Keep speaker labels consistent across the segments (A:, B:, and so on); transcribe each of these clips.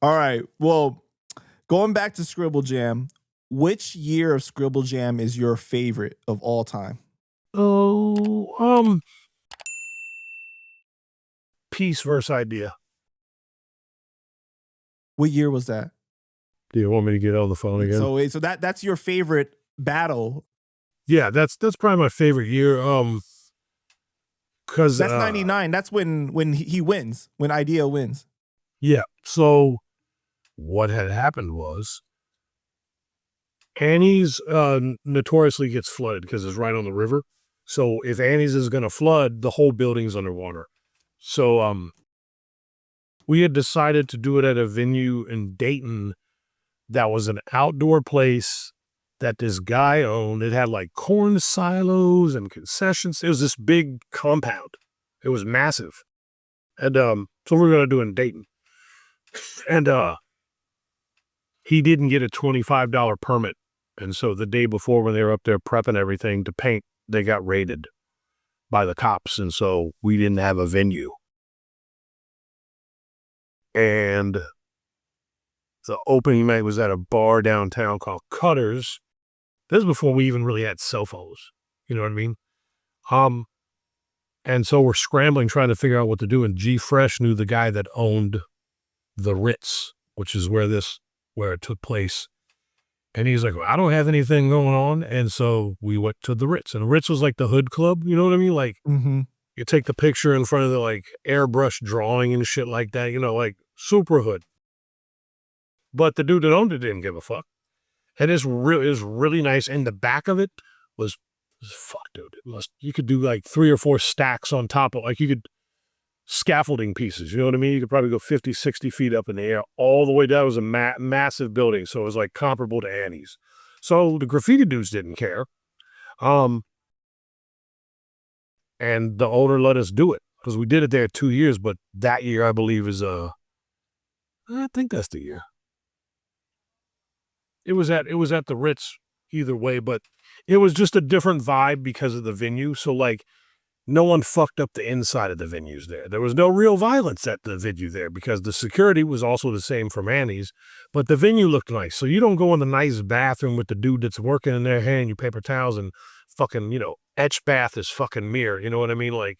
A: All right. Well, going back to Scribble Jam, which year of Scribble Jam is your favorite of all time?
B: Oh, Peace versus Idea.
A: What year was that?
B: Do you want me to get on the phone again?
A: So that's your favorite battle.
B: Yeah, that's probably my favorite year. Cause
A: that's 99. That's when he wins, when Idea wins.
B: Yeah. So what had happened was Annie's notoriously gets flooded because it's right on the river. So if Annie's is going to flood, the whole building's underwater. So we had decided to do it at a venue in Dayton that was an outdoor place that this guy owned. It had like corn silos and concessions. It was this big compound. It was massive. And so we were going to do it in Dayton. And he didn't get a $25 permit. And so the day before, when they were up there prepping everything to paint, they got raided by the cops. And so we didn't have a venue. And the opening night was at a bar downtown called Cutter's. This is before we even really had cell phones. You know what I mean? And so we're scrambling, trying to figure out what to do. And G Fresh knew the guy that owned the Ritz, which is where it took place. And he's like, well, I don't have anything going on. And so we went to the Ritz. And the Ritz was like the hood club. You know what I mean? Like, you take the picture in front of the like airbrush drawing and shit like that, like super hood. But the dude that owned it didn't give a fuck. And it was really nice. And the back of it was fuck, dude. You could do like 3 or 4 stacks on top of, like, you could scaffolding pieces. You know what I mean? You could probably go 50, 60 feet up in the air all the way down. It was a massive building. So it was like comparable to Annie's. So the graffiti dudes didn't care. And the owner let us do it because we did it there 2 years. But that year, I believe, is I think that's the year. It was at the Ritz either way, but it was just a different vibe because of the venue. So like, no one fucked up the inside of the venues there. There was no real violence at the venue there because the security was also the same from Annie's, but the venue looked nice. So you don't go in the nice bathroom with the dude that's working in there handing you paper towels and fucking, etch bath is fucking mirror. You know what I mean? Like,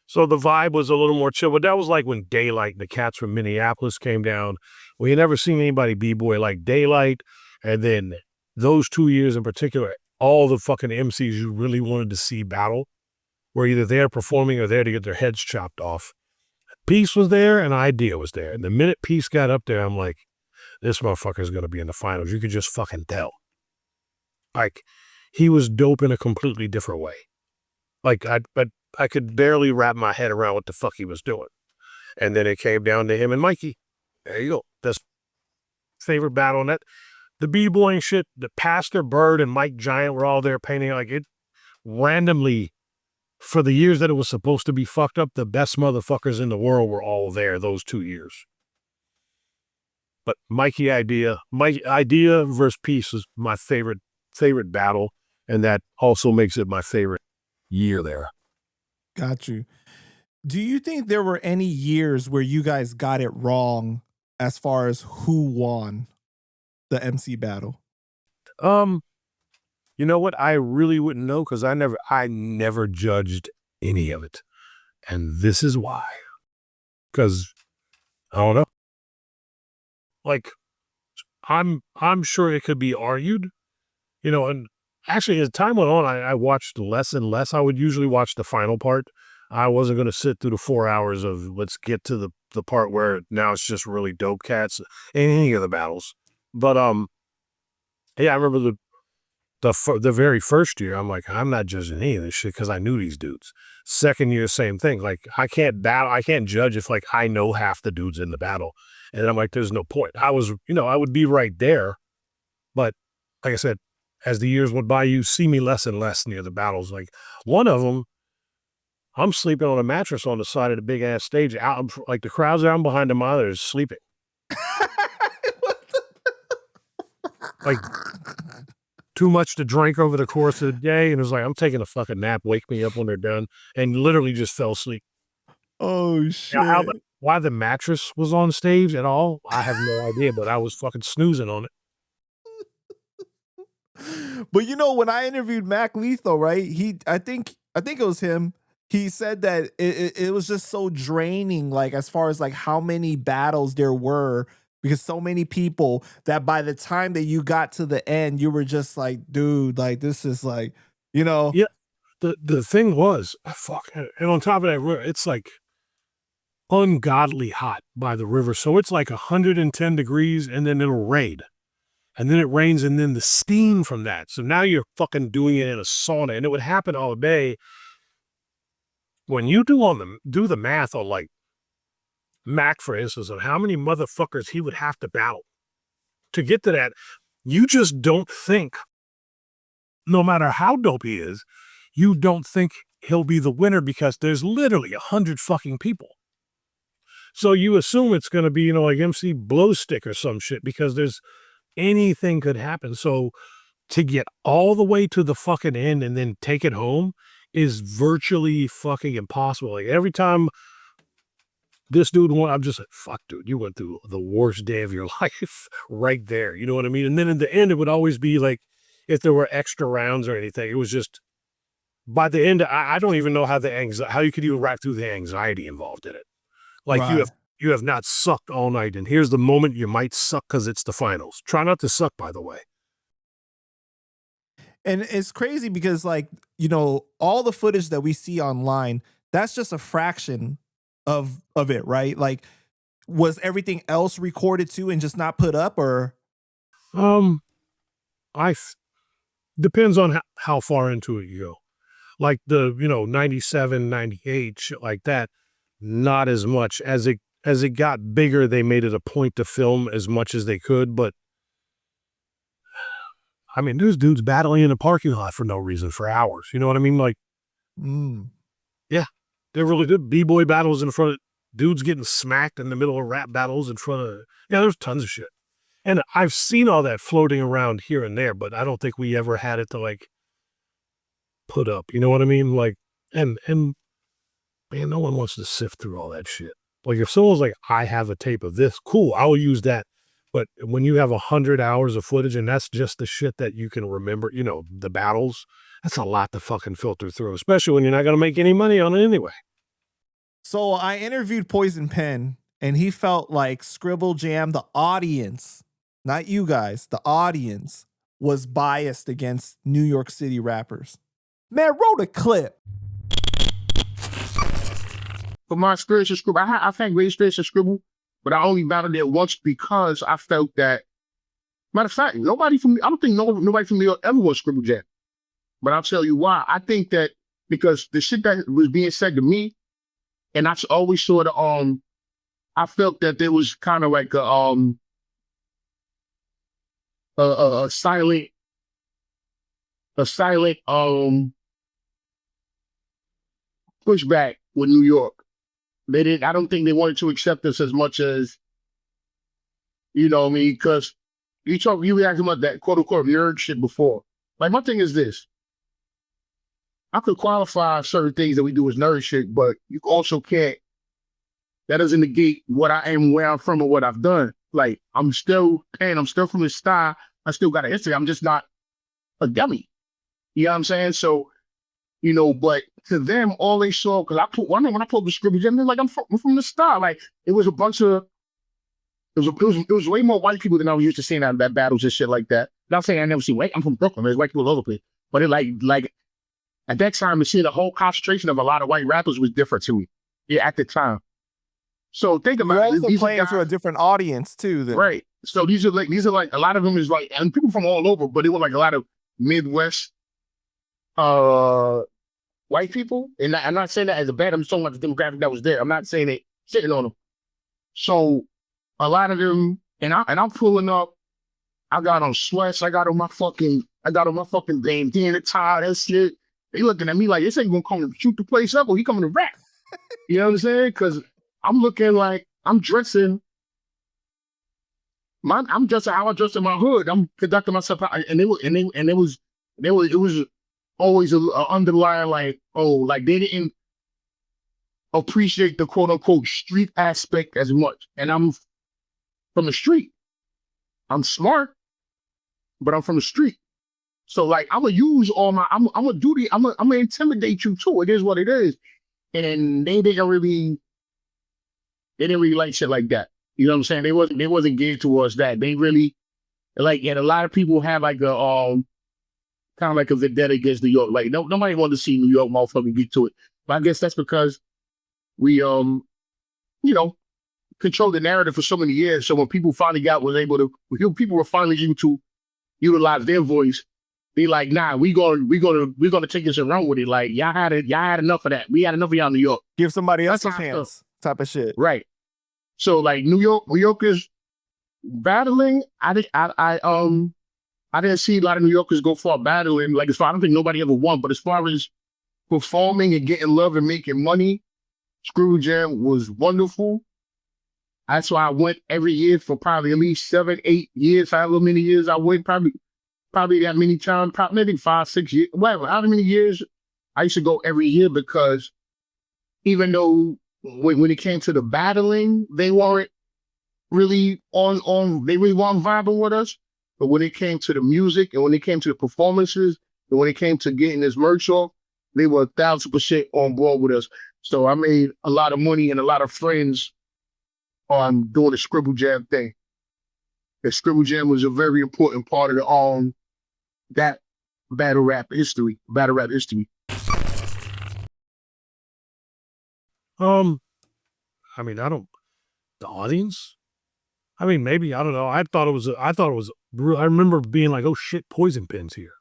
B: so the vibe was a little more chill, but that was like when Daylight, the cats from Minneapolis, came down. We had never seen anybody b-boy like Daylight. And then those 2 years in particular, all the fucking MCs you really wanted to see battle were either there performing or there to get their heads chopped off. Peace was there and Idea was there. And the minute Peace got up there, I'm like, this motherfucker's going to be in the finals. You could just fucking tell. Like, he was dope in a completely different way. Like, I could barely wrap my head around what the fuck he was doing. And then it came down to him and Mikey. There you go. That's favorite battle. And that, the b-boying shit, the Pastor Bird and Mike Giant were all there painting. Like, it randomly, for the years that it was supposed to be fucked up, the best motherfuckers in the world were all there those 2 years. But Idea versus Peace was my favorite battle, and that also makes it my favorite year there.
A: Got you. Do you think there were any years where you guys got it wrong as far as who won the MC battle?
B: You know what? I really wouldn't know because I never judged any of it. And this is why. Because I don't know. Like, I'm sure it could be argued, and actually as time went on, I watched less and less. I would usually watch the final part. I wasn't going to sit through the 4 hours of let's get to the part where now it's just really dope cats in any of the battles. But, yeah, I remember the very first year, I'm like, I'm not judging any of this shit because I knew these dudes. Second year, same thing. Like, I can't judge if like I know half the dudes in the battle. And I'm like, there's no point. I would be right there. But like I said, as the years went by, you see me less and less near the battles. Like, one of them, I'm sleeping on a mattress on the side of the big ass stage. Out, like, the crowd's down behind the monitors sleeping. Like, too much to drink over the course of the day. And it was like, I'm taking a fucking nap. Wake me up when they're done. And literally just fell asleep.
A: Oh
B: Now,
A: shit.
B: why the mattress was on stage at all, I have no idea, but I was fucking snoozing on it.
A: But you know, when I interviewed Mac Lethal, right? I think it was him. He said that it was just so draining, like as far as like how many battles there were, because so many people that by the time that you got to the end, you were just like, dude, like this is like, you know,
B: Yeah, the thing was, fuck, and on top of that, it's like ungodly hot by the river, so it's like 110 degrees, and then it'll rain. And then it rains, and then the steam from that. So now you're fucking doing it in a sauna, and it would happen all day. When you do the math on like Mac, for instance, of how many motherfuckers he would have to battle to get to that, you just don't think, no matter how dope he is, you don't think he'll be the winner because there's literally 100 fucking people. So you assume it's going to be, like MC Blowstick or some shit because there's anything could happen. So to get all the way to the fucking end and then take it home is virtually fucking impossible. Like every time this dude won, I'm just like, fuck, dude, you went through the worst day of your life right there. You know what I mean? And then in the end, it would always be like, if there were extra rounds or anything, it was just, by the end, I don't even know how you could even wrap through the anxiety involved in it. Like
A: right.
B: you have not sucked all night, and here's the moment you might suck because it's the finals. Try not to suck, by the way.
A: And it's crazy because like, you know, all the footage that we see online, that's just a fraction of it, right? Like was everything else recorded too and just not put up or
B: Um, I depends on how far into it you go. Like the, 97, 98, shit like that, not as much. As it got bigger, they made it a point to film as much as they could, but I mean, there's dudes battling in a parking lot for no reason for hours. You know what I mean? Like,
A: mm.
B: yeah, they really did B-boy battles in front of dudes getting smacked in the middle of rap battles in front of, yeah, there's tons of shit. And I've seen all that floating around here and there, but I don't think we ever had it to like put up. You know what I mean? Like, and man, no one wants to sift through all that shit. Like if someone's like, I have a tape of this, cool, I'll use that. But when you have 100 hours of footage and that's just the shit that you can remember, the battles, that's a lot to fucking filter through, especially when you're not going to make any money on it anyway.
A: So I interviewed Poison Pen and he felt like Scribble Jam, the audience, not you guys, the audience was biased against New York City rappers. Man, roll a clip.
C: For my experience with Scribble, I've had great experience with Scribble, but I only battled it once because I felt that, matter of fact, I don't think nobody from New York ever was Scribble Jam. But I'll tell you why. I think that because the shit that was being said to me, and I always sort of, I felt that there was kind of like a silent pushback with New York. I don't think they wanted to accept us as much as, you know what I mean? Because you were asking about that quote unquote nerd shit before. Like my thing is this. I could qualify certain things that we do as nerd shit, but you also can't, that doesn't negate what I am, where I'm from, and what I've done. Like I'm still from the style. I still got a history. I'm just not a dummy. You know what I'm saying? So, but to them, all they saw, because when I pulled the Scribble Jam, they're like, I'm from the style. Like it was a bunch of, it was way more white people than I was used to seeing at battles and shit like that. Not saying I never see white. I'm from Brooklyn. There's white people all over the place. But it like at that time, to see the whole concentration of a lot of white rappers was different to me. Yeah, at the time. So think about
A: You're
C: it.
A: also playing for a different audience too, then.
C: Right. So these are like a lot of them is like, and people from all over, but it was like a lot of Midwest white people. And I'm not saying that as a bad, I'm just talking about the demographic that was there. I'm not saying it sitting on them. So a lot of them, and I'm pulling up, I got on sweats, I got on my fucking bandana tie, that shit. They looking at me like, this ain't gonna come to shoot the place up or he coming to rap. You know what I'm saying? Because I'm looking like I'm dressing how I dress in my hood. I'm conducting myself, and it was always a underlying like, oh, like they didn't. appreciate the quote unquote street aspect as much. And I'm from the street. I'm smart, but I'm from the street. So like I'm gonna use all my I'm gonna do the I'm gonna intimidate you too. It is what it is. And they didn't really like shit like that. You know what I'm saying? They wasn't geared towards that. They really like, and a lot of people have like a kind of like a vendetta against New York. Like nobody wanted to see New York motherfucking get to it. But I guess that's because we you know, controlled the narrative for so many years. So when people finally people were finally able to utilize their voice, they like, nah, we're gonna take this and run with it. Like y'all had enough of that. We had enough of y'all in New York.
A: Give somebody else a
C: That's how I feel.
A: chance, type of shit.
C: Right. So like New Yorkers battling. I didn't see a lot of New Yorkers go far battling. Like I don't think nobody ever won. But as far as performing and getting love and making money, Scribble Jam was wonderful. That's why I went every year for probably at least 7, 8 years. However many years I went, probably that many times, probably maybe 5, 6 years, whatever. How many years I used to go every year, because even though when it came to the battling, they weren't really they really weren't vibing with us. But when it came to the music and when it came to the performances and when it came to getting this merch off, they were 1,000% on board with us. So I made a lot of money and a lot of friends on doing the Scribble Jam thing. The Scribble Jam was a very important part of the that battle rap history.
B: I mean, the audience? I mean, maybe, I don't know. I remember being like, oh shit, Poison Pen's here.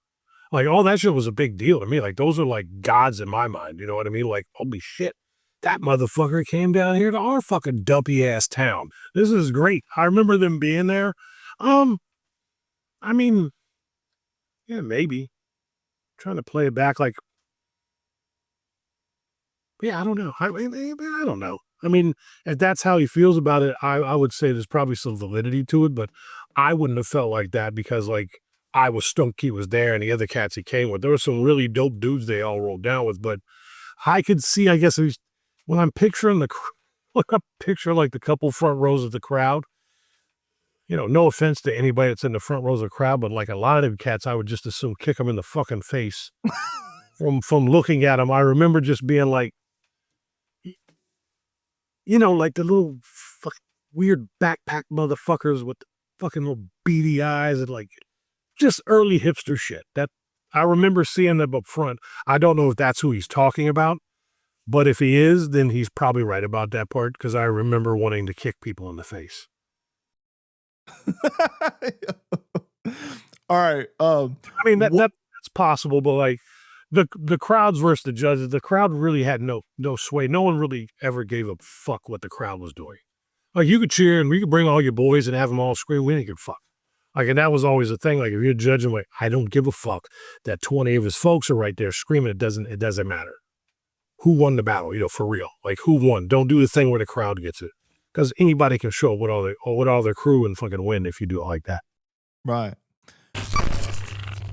B: Like, all that shit was a big deal to me. Like, those are like gods in my mind. You know what I mean? Like, holy shit, that motherfucker came down here to our fucking dumpy ass town. This is great. I remember them being there. I mean, yeah, maybe. Trying to play it back like, yeah, I don't know. I don't know. I mean, if that's how he feels about it, I would say there's probably some validity to it, but I wouldn't have felt like that because, like, I was stoked he was there and the other cats he came with. There were some really dope dudes they all rolled down with, but I could see, I guess, when I'm picturing like the couple front rows of the crowd, you know, no offense to anybody that's in the front rows of the crowd, but like a lot of them cats, I would just assume kick them in the fucking face from looking at them. I remember just being like, you know, like the little weird backpack motherfuckers with the fucking little beady eyes and like just early hipster shit. That I remember seeing them up front. I don't know if that's who he's talking about, but if he is, then he's probably right about that part because I remember wanting to kick people in the face.
A: All right.
B: I mean, that's possible, but like the crowds versus the judges, the crowd really had no sway. No one really ever gave a fuck what the crowd was doing. Like, you could cheer and we could bring all your boys and have them all scream. We didn't give a fuck. Like, and that was always a thing. Like, if you're judging, like, I don't give a fuck that 20 of his folks are right there screaming. It doesn't matter who won the battle, you know, for real. Like, who won? Don't do the thing where the crowd gets it, because anybody can show up with all their crew and fucking win if you do it like that.
A: Right.